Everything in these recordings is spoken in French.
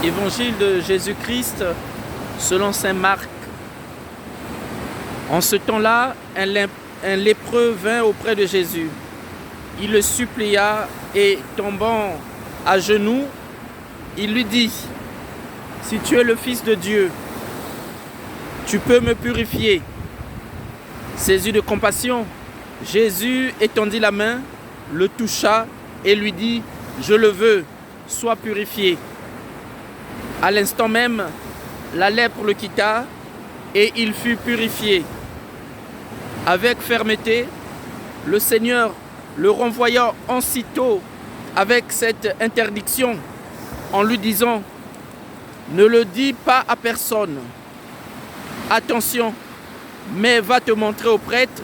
Évangile de Jésus-Christ selon saint Marc. En ce temps-là, un lépreux vint auprès de Jésus. Il le supplia et, tombant à genoux, il lui dit : « Si tu es le Fils de Dieu, tu peux me purifier. » Saisi de compassion, Jésus étendit la main, le toucha et lui dit : « Je le veux, sois purifié. » À l'instant même, la lèpre le quitta et il fut purifié. Avec fermeté, le Seigneur le renvoya aussitôt avec cette interdiction en lui disant : « Ne le dis pas à personne. Attention, mais va te montrer au prêtre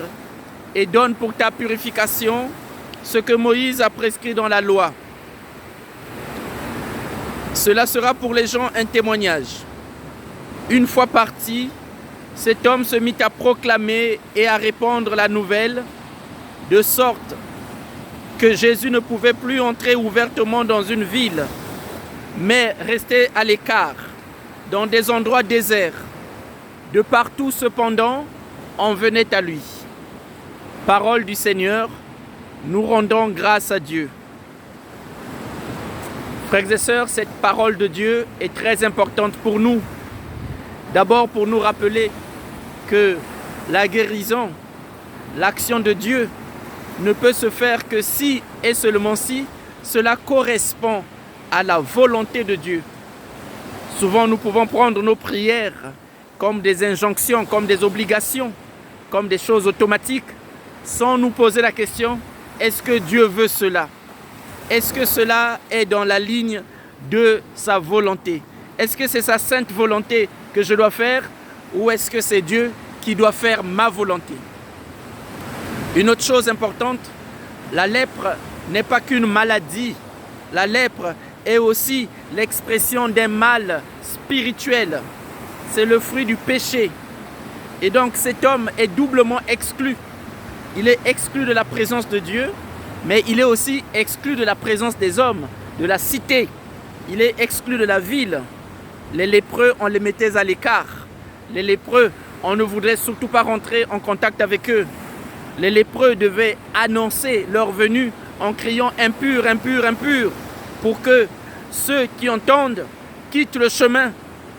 et donne pour ta purification ce que Moïse a prescrit dans la loi. Cela sera pour les gens un témoignage. » Une fois parti, cet homme se mit à proclamer et à répandre la nouvelle, de sorte que Jésus ne pouvait plus entrer ouvertement dans une ville, mais restait à l'écart, dans des endroits déserts. De partout, cependant, on venait à lui. Parole du Seigneur, nous rendons grâce à Dieu. Frères et sœurs, cette parole de Dieu est très importante pour nous. D'abord pour nous rappeler que la guérison, l'action de Dieu ne peut se faire que si et seulement si cela correspond à la volonté de Dieu. Souvent nous pouvons prendre nos prières comme des injonctions, comme des obligations, comme des choses automatiques, sans nous poser la question : est-ce que Dieu veut cela ? Est-ce que cela est dans la ligne de sa volonté ? Est-ce que c'est sa sainte volonté que je dois faire ou est-ce que c'est Dieu qui doit faire ma volonté ? Une autre chose importante, la lèpre n'est pas qu'une maladie. La lèpre est aussi l'expression d'un mal spirituel. C'est le fruit du péché. Et donc cet homme est doublement exclu. Il est exclu de la présence de Dieu, mais il est aussi exclu de la présence des hommes, de la cité. Il est exclu de la ville. Les lépreux, on les mettait à l'écart. Les lépreux, on ne voudrait surtout pas rentrer en contact avec eux. Les lépreux devaient annoncer leur venue en criant « impur, impur, impur » pour que ceux qui entendent quittent le chemin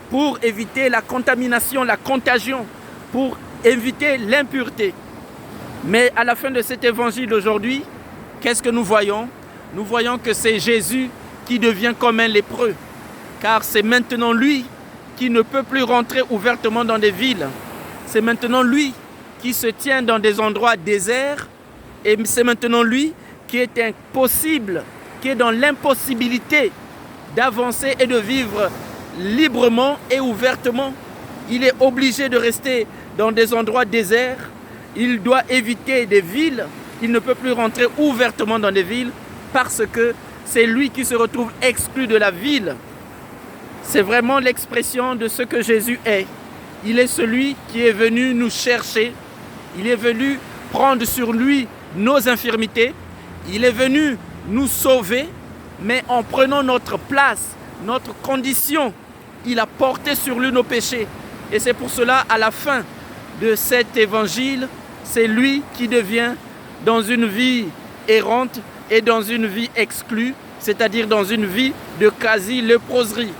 pour éviter la contamination, la contagion, pour éviter l'impureté. Mais à la fin de cet évangile d'aujourd'hui, qu'est-ce que nous voyons ? Nous voyons que c'est Jésus qui devient comme un lépreux. Car c'est maintenant lui qui ne peut plus rentrer ouvertement dans des villes. C'est maintenant lui qui se tient dans des endroits déserts. Et c'est maintenant lui qui est impossible, qui est dans l'impossibilité d'avancer et de vivre librement et ouvertement. Il est obligé de rester dans des endroits déserts. Il doit éviter des villes. Il ne peut plus rentrer ouvertement dans des villes parce que c'est lui qui se retrouve exclu de la ville. C'est vraiment l'expression de ce que Jésus est. Il est celui qui est venu nous chercher. Il est venu prendre sur lui nos infirmités. Il est venu nous sauver, mais en prenant notre place, notre condition. Il a porté sur lui nos péchés. Et c'est pour cela, à la fin de cet évangile, c'est lui qui devient dans une vie errante et dans une vie exclue, c'est-à-dire dans une vie de quasi-léproserie.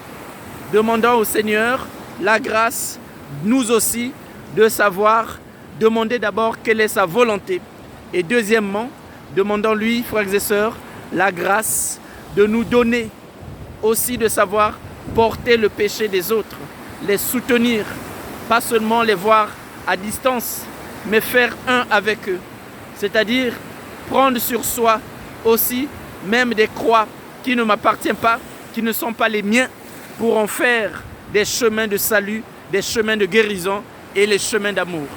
Demandant au Seigneur la grâce, nous aussi, de savoir demander d'abord quelle est sa volonté. Et deuxièmement, demandons-lui, frères et sœurs, la grâce de nous donner aussi de savoir porter le péché des autres, les soutenir, pas seulement les voir à distance, mais faire un avec eux. C'est-à-dire prendre sur soi aussi même des croix qui ne m'appartiennent pas, qui ne sont pas les miens, pour en faire des chemins de salut, des chemins de guérison et les chemins d'amour.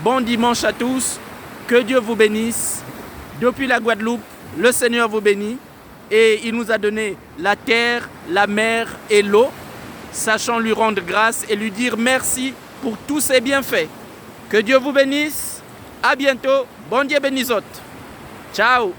Bon dimanche à tous, que Dieu vous bénisse. Depuis la Guadeloupe, le Seigneur vous bénit et il nous a donné la terre, la mer et l'eau. Sachons lui rendre grâce et lui dire merci pour tous ses bienfaits. Que Dieu vous bénisse. À bientôt. Bon Dieu bénisse. Ciao.